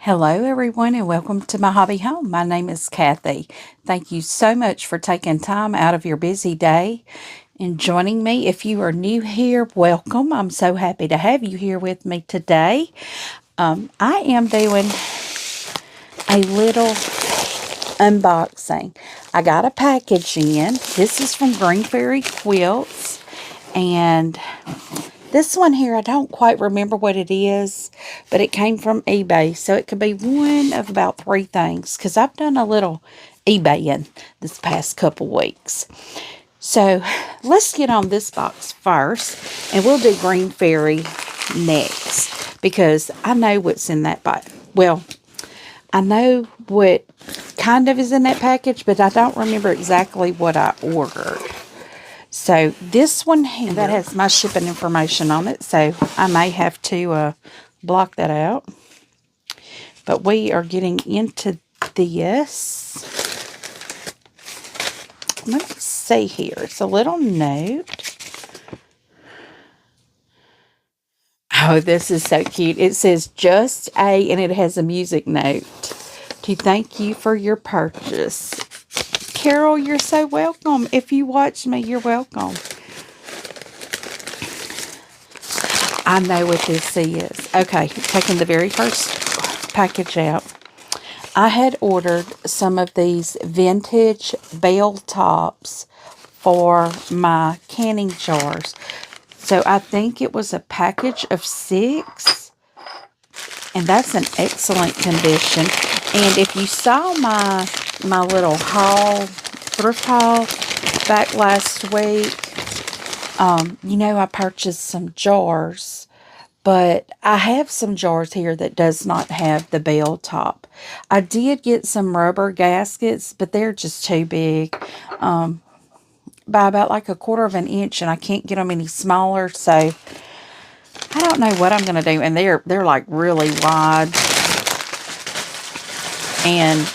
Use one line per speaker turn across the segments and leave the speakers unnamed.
Hello, everyone, and welcome to my hobby home. My name is Cathy. Thank you so much for taking time out of your busy day and joining me. If you are new here, welcome. I'm so happy to have you here with me today. I am doing a little unboxing. I got a package in. This is from Green Fairy Quilts, and this one here, I don't quite remember what it is, but it came from eBay. So it could be one of about three things, because I've done a little eBaying this past couple weeks. So let's get on this box first, and we'll do Green Fairy next, because I know what's in that box. Well, I know what kind of is in that package, but I don't remember exactly what I ordered. So this one here, that has my shipping information on it, so I may have to block that out. But we are getting into this. Let's see here. It's a little note. Oh, this is so cute. It says just a, and it has a music note to thank you for your purchase. Carol, you're so welcome. If you watch me, you're welcome. I know what this is. Okay, taking the very first package out. I had ordered some of these vintage bell tops for my canning jars. So I think it was a package of 6. And that's in excellent condition. And if you saw my little haul, thrift haul, back last week, you know I purchased some jars. But I have some jars here that does not have the bell top. I did get some rubber gaskets, but they're just too big. By about like 1/4 of an inch, and I can't get them any smaller, so I don't know what I'm going to do. And they're like really wide. And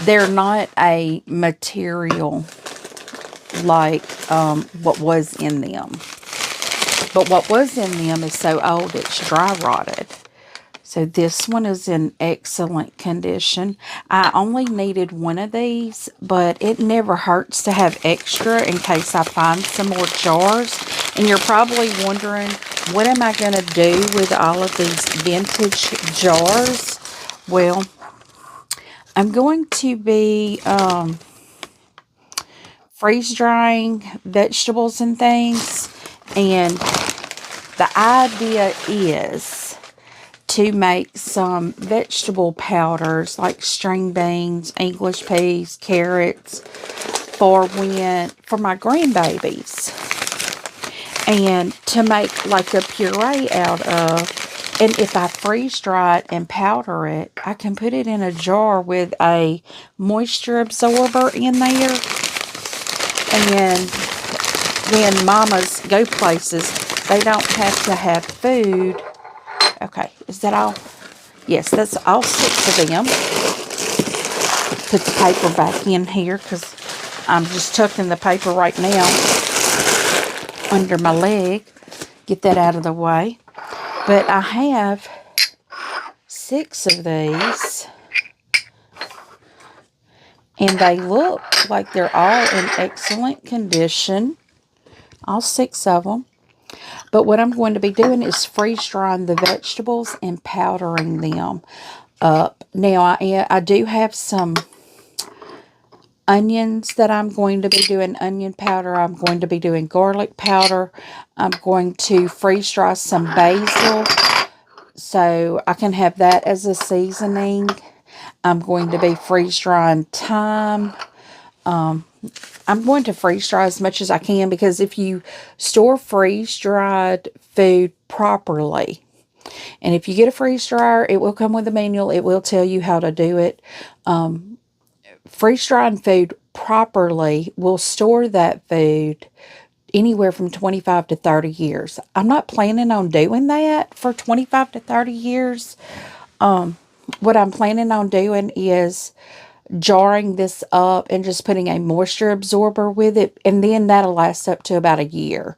they're not a material like what was in them. But what was in them is so old it's dry rotted. So this one is in excellent condition. I only needed one of these, but it never hurts to have extra in case I find some more jars. And you're probably wondering, what am I going to do with all of these vintage jars? Well, I'm going to be freeze drying vegetables and things. And the idea is to make some vegetable powders like string beans, English peas, carrots for my grandbabies. And to make like a puree out of. And if I freeze dry it and powder it, I can put it in a jar with a moisture absorber in there. And when mamas go places, they don't have to have food. Okay, is that all? Yes, that's all 6 of them. Put the paper back in here because I'm just tucking the paper right now under my leg. Get that out of the way. But I have 6 of these. And they look like they're all in excellent condition. All 6 of them. But what I'm going to be doing is freeze drying the vegetables and powdering them up. Now, I do have some onions that I'm going to be doing onion powder. I'm going to be doing garlic powder. I'm going to freeze dry some basil so I can have that as a seasoning. I'm going to be freeze drying thyme. I'm going to freeze dry as much as I can, because if you store freeze dried food properly, and if you get a freeze dryer, it will come with a manual. It will tell you how to do it. Freeze drying food properly will store that food anywhere from 25 to 30 years. I'm not planning on doing that for 25 to 30 years. What I'm planning on doing is jarring this up and just putting a moisture absorber with it, and then that'll last up to about a year.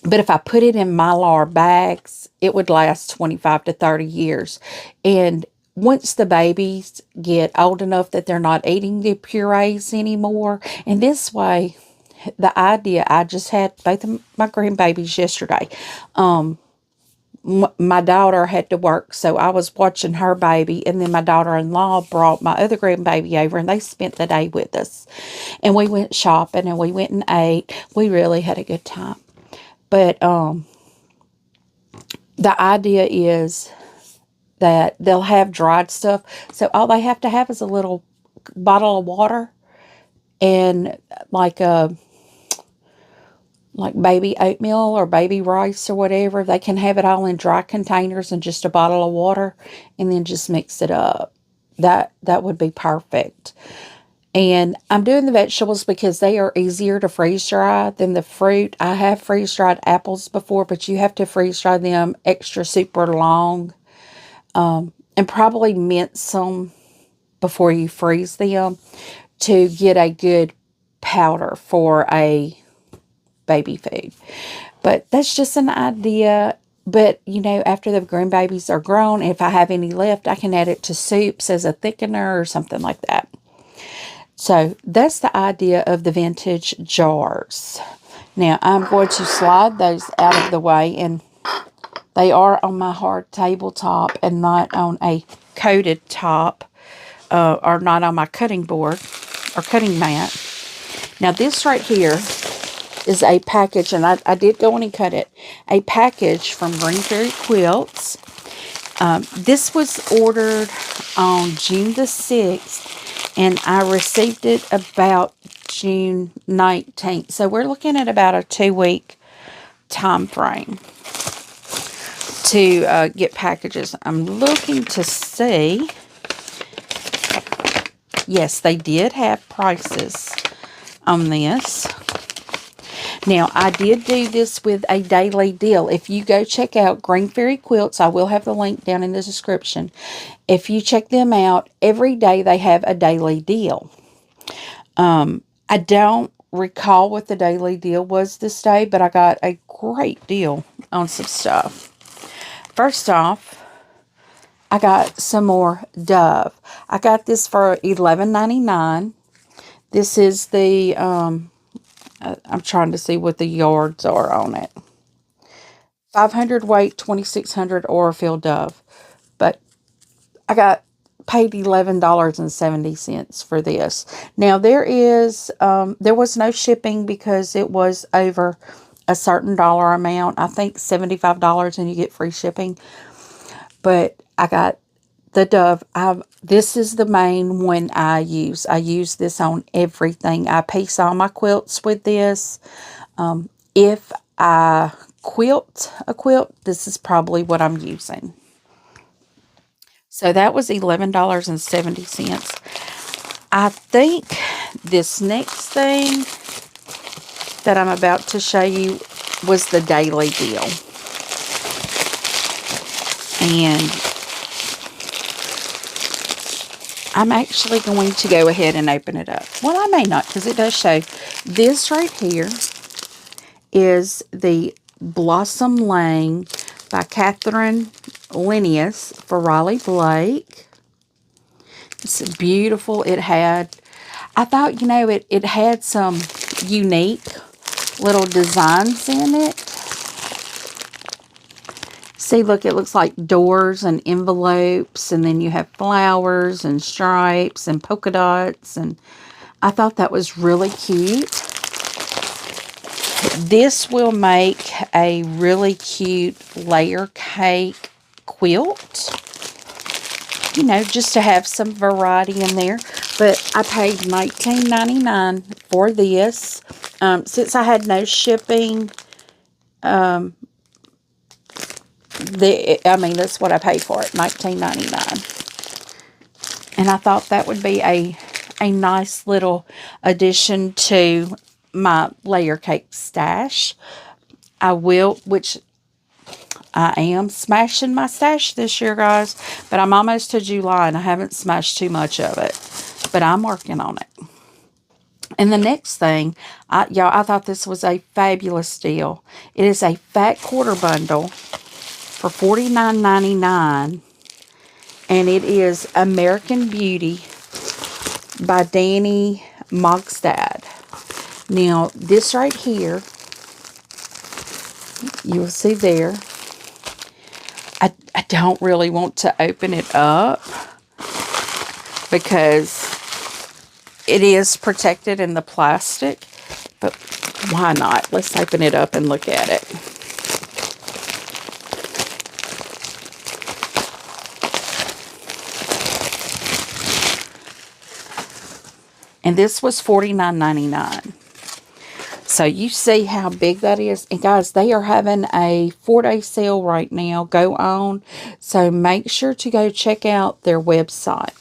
But if I put it in Mylar bags, it would last 25 to 30 years. And once the babies get old enough that they're not eating the purees anymore, and this way, the idea, I just had both of my grandbabies yesterday. My daughter had to work, so I was watching her baby, and then my daughter-in-law brought my other grandbaby over, and they spent the day with us. And we went shopping, and we went and ate. We really had a good time. But the idea is that they'll have dried stuff, so all they have to have is a little bottle of water and like baby oatmeal or baby rice or whatever. They can have it all in dry containers and just a bottle of water, and then just mix it up. That would be perfect. And I'm doing the vegetables because they are easier to freeze dry than the fruit. I have freeze dried apples before, but you have to freeze dry them extra super long, and probably mince them before you freeze them to get a good powder for a baby food. But that's just an idea. But, you know, after the grandbabies are grown, if I have any left, I can add it to soups as a thickener or something like that. So that's the idea of the vintage jars. Now I'm going to slide those out of the way, and they are on my hard tabletop and not on a coated top, or not on my cutting board or cutting mat. Now this right here is a package, and I did go in and cut it. A package from Green Fairy Quilts. This was ordered on June the 6th, and I received it about June 19th. So we're looking at about a 2-week time frame to get packages. I'm looking to see. Yes, they did have prices on this. Now, I did do this with a daily deal. If you go check out Green Fairy Quilts, I will have the link down in the description. If you check them out, every day they have a daily deal. I don't recall what the daily deal was this day, but I got a great deal on some stuff. First off, I got some more Dove. I got this for $11.99. This is the... I'm trying to see what the yards are on it. 500 weight, 2,600 Oilfield Dove. But I got paid $11.70 for this. Now there was no shipping because it was over a certain dollar amount. I think $75, and you get free shipping. But I got the Dove. This is the main one I use. I use this on everything. I piece all my quilts with this. If I quilt a quilt, this is probably what I'm using. So that was $11.70. I think this next thing that I'm about to show you was the daily deal. And I'm actually going to go ahead and open it up. Well, I may not, because it does show. This right here is the Blossom Lane by Catherine Linnaeus for Riley Blake. It's beautiful. It had, I thought, you know, it had some unique little designs in it. See, look, it looks like doors and envelopes, and then you have flowers and stripes and polka dots, and I thought that was really cute. This will make a really cute layer cake quilt, you know, just to have some variety in there. But I paid $19.99 for this. Since I had no shipping, that's what I paid for it, $19.99. And I thought that would be a nice little addition to my layer cake stash. I am smashing my stash this year, guys. But I'm almost to July, and I haven't smashed too much of it. But I'm working on it. And the next thing, y'all, I thought this was a fabulous deal. It is a fat quarter bundle for $49.99. And it is American Beauty by Danny Mogstad. Now, this right here, you'll see there, I don't really want to open it up because it is protected in the plastic, but why not? Let's open it up and look at it. And this was $49.99. So you see how big that is. And guys, they are having a 4-day sale right now. Go on. So make sure to go check out their website.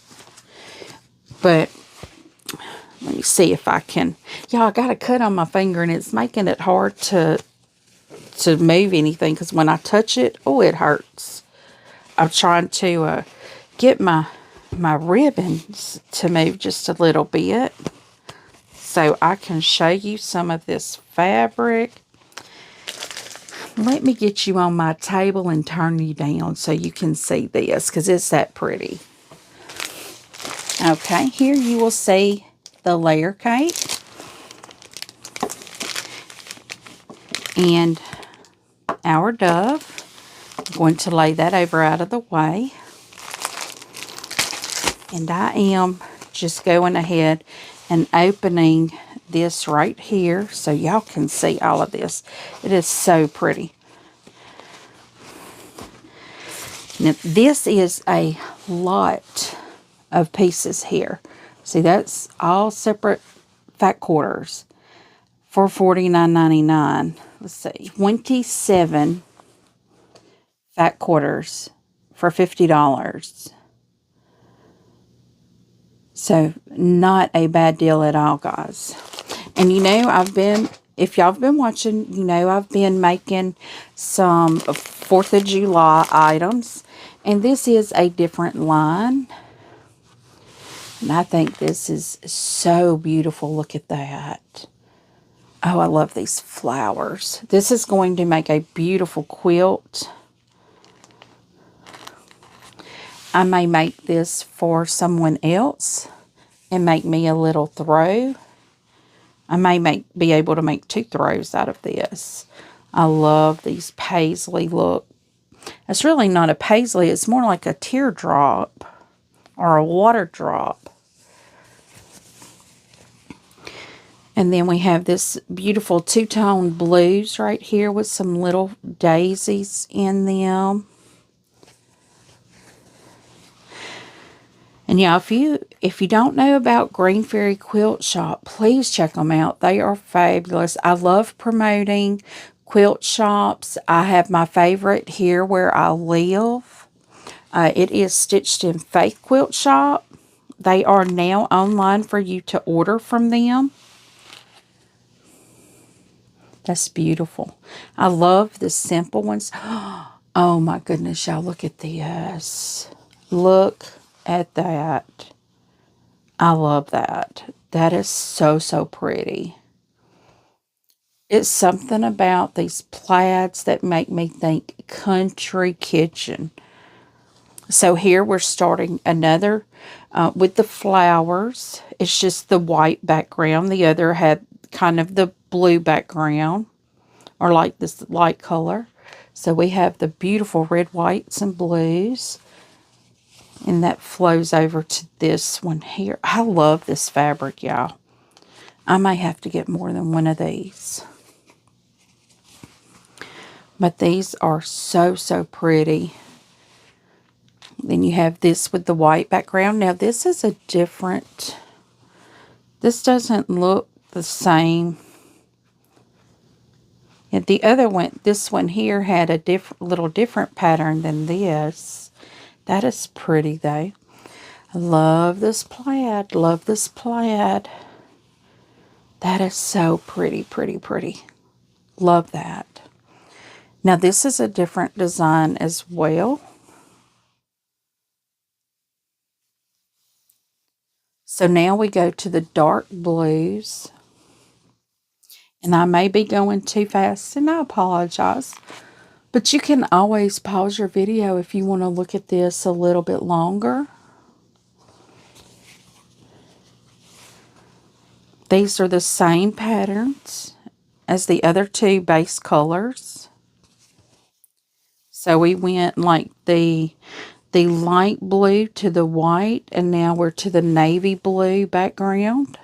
But let me see if I can. Y'all, I got a cut on my finger and it's making it hard to move anything. Because when I touch it, oh, it hurts. I'm trying to get my ribbons to move just a little bit, so I can show you some of this fabric. Let me get you on my table and turn you down so you can see this, because it's that pretty. Okay, here you will see the layer cake. And our dove. I'm going to lay that over out of the way. And I am just going ahead and opening this right here so y'all can see all of this. It is so pretty. Now, this is a lot of pieces here. See, that's all separate fat quarters for $49.99. Let's see, 27 fat quarters for $50. So, not a bad deal at all, guys. And you know, if y'all have been watching, you know I've been making some 4th of July items. And this is a different line. And I think this is so beautiful. Look at that. Oh, I love these flowers. This is going to make a beautiful quilt. I may make this for someone else and make me a little throw. I may be able to make 2 throws out of this. I love these paisley look. It's really not a paisley. It's more like a teardrop or a water drop. And then we have this beautiful 2-tone blues right here with some little daisies in them. And yeah, if you don't know about Green Fairy Quilt Shop, please check them out. They are fabulous. I love promoting quilt shops. I have my favorite here where I live. It is Stitched in Faith Quilt Shop. They are now online for you to order from them. That's beautiful. I love the simple ones. Oh my goodness, y'all, look at this. Look at that. I love that. That is so, so pretty. It's something about these plaids that make me think country kitchen. So here we're starting another with the flowers. It's just the white background. The other had kind of the blue background, or like this light color. So we have the beautiful red, whites, and blues. And that flows over to this one here. I love this fabric, y'all. I may have to get more than one of these. But these are so, so pretty. Then you have this with the white background. Now, this is a different... This doesn't look the same. And the other one, this one here, had a little different pattern than this. That is pretty, though. I love this plaid. Love this plaid. That is so pretty, pretty, pretty. Love that. Now, this is a different design as well. So now we go to the dark blues. And I may be going too fast, and I apologize. But you can always pause your video if you want to look at this a little bit longer. These are the same patterns as the other two base colors. So we went like the light blue to the white, and now we're to the navy blue background.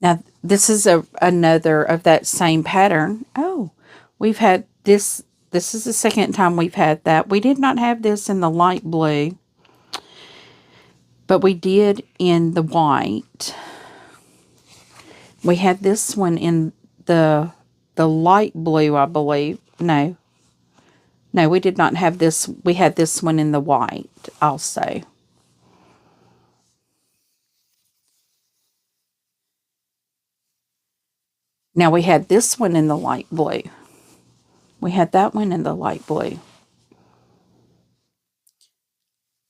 Now, this is another of that same pattern. Oh, we've had this. This is the second time we've had that. We did not have this in the light blue, but we did in the white. We had this one in the light blue, I believe. No, we did not have this. We had this one in the white also. Now we had this one in the light blue. We had that one in the light blue.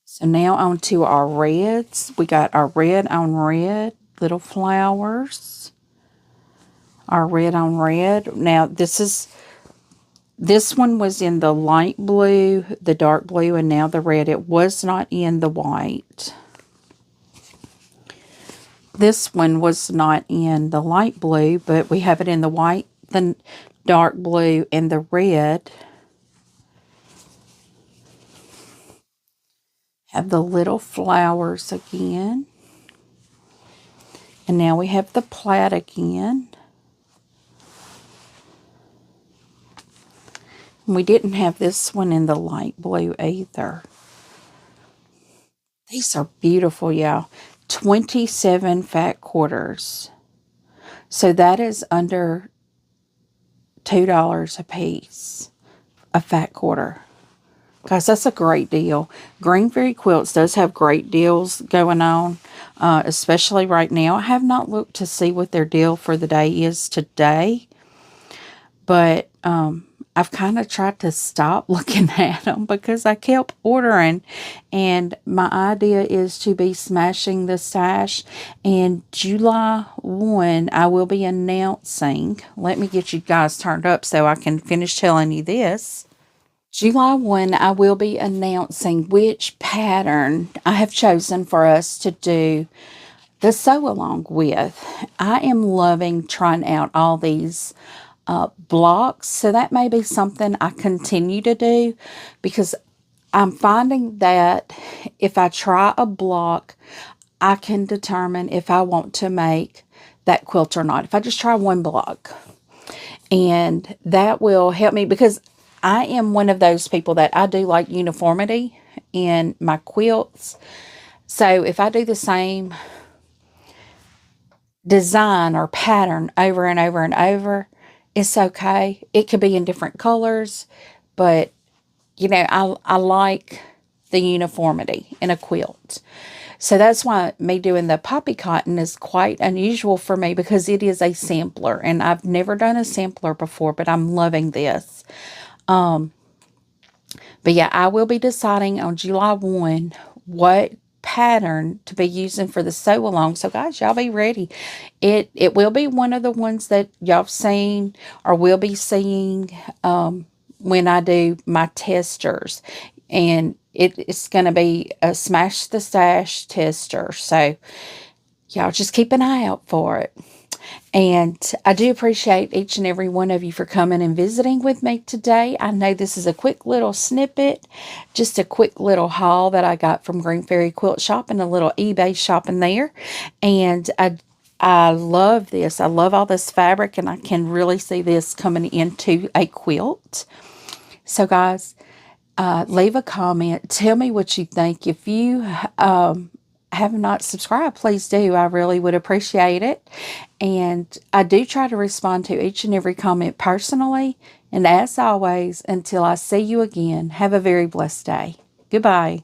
So now on to our reds. We got our red on red, little flowers. Our red on red. Now this one was in the light blue, the dark blue, and now the red. It was not in the white. This one was not in the light blue, but we have it in the white, the dark blue, and the red. Have the little flowers again. And now we have the plaid again. And we didn't have this one in the light blue either. These are beautiful, y'all. 27 fat quarters. So that is under $2 a piece. A fat quarter. Guys, that's a great deal. Green Fairy Quilts does have great deals going on, especially right now. I have not looked to see what their deal for the day is today, but I've kind of tried to stop looking at them because I kept ordering, and my idea is to be smashing the stash. And July 1, I will be announcing, let me get you guys turned up so I can finish telling you this. July 1, I will be announcing which pattern I have chosen for us to do the sew along with. I am loving trying out all these blocks, so that may be something I continue to do, because I'm finding that if I try a block, I can determine if I want to make that quilt or not. If I just try one block, and that will help me, because I am one of those people that I do like uniformity in my quilts. So if I do the same design or pattern over and over and over, it's okay. It could be in different colors, but you know, I like the uniformity in a quilt. So that's why me doing the poppy cotton is quite unusual for me, because it is a sampler, and I've never done a sampler before, but I'm loving this. But yeah, I will be deciding on July 1 what pattern to be using for the sew along. So guys, y'all be ready. It will be one of the ones that y'all seen or will be seeing when I do my testers. And it's going to be a Smash the Stash tester. So y'all just keep an eye out for it. And I do appreciate each and every one of you for coming and visiting with me today. I know this is a quick little snippet, just a quick little haul that I got from Green Fairy Quilt Shop and a little eBay shopping there. And I love this. I love all this fabric, and I can really see this coming into a quilt. So guys, leave a comment. Tell me what you think. If you have not subscribed, please do. I really would appreciate it. And I do try to respond to each and every comment personally. And as always, until I see you again, have a very blessed day. Goodbye.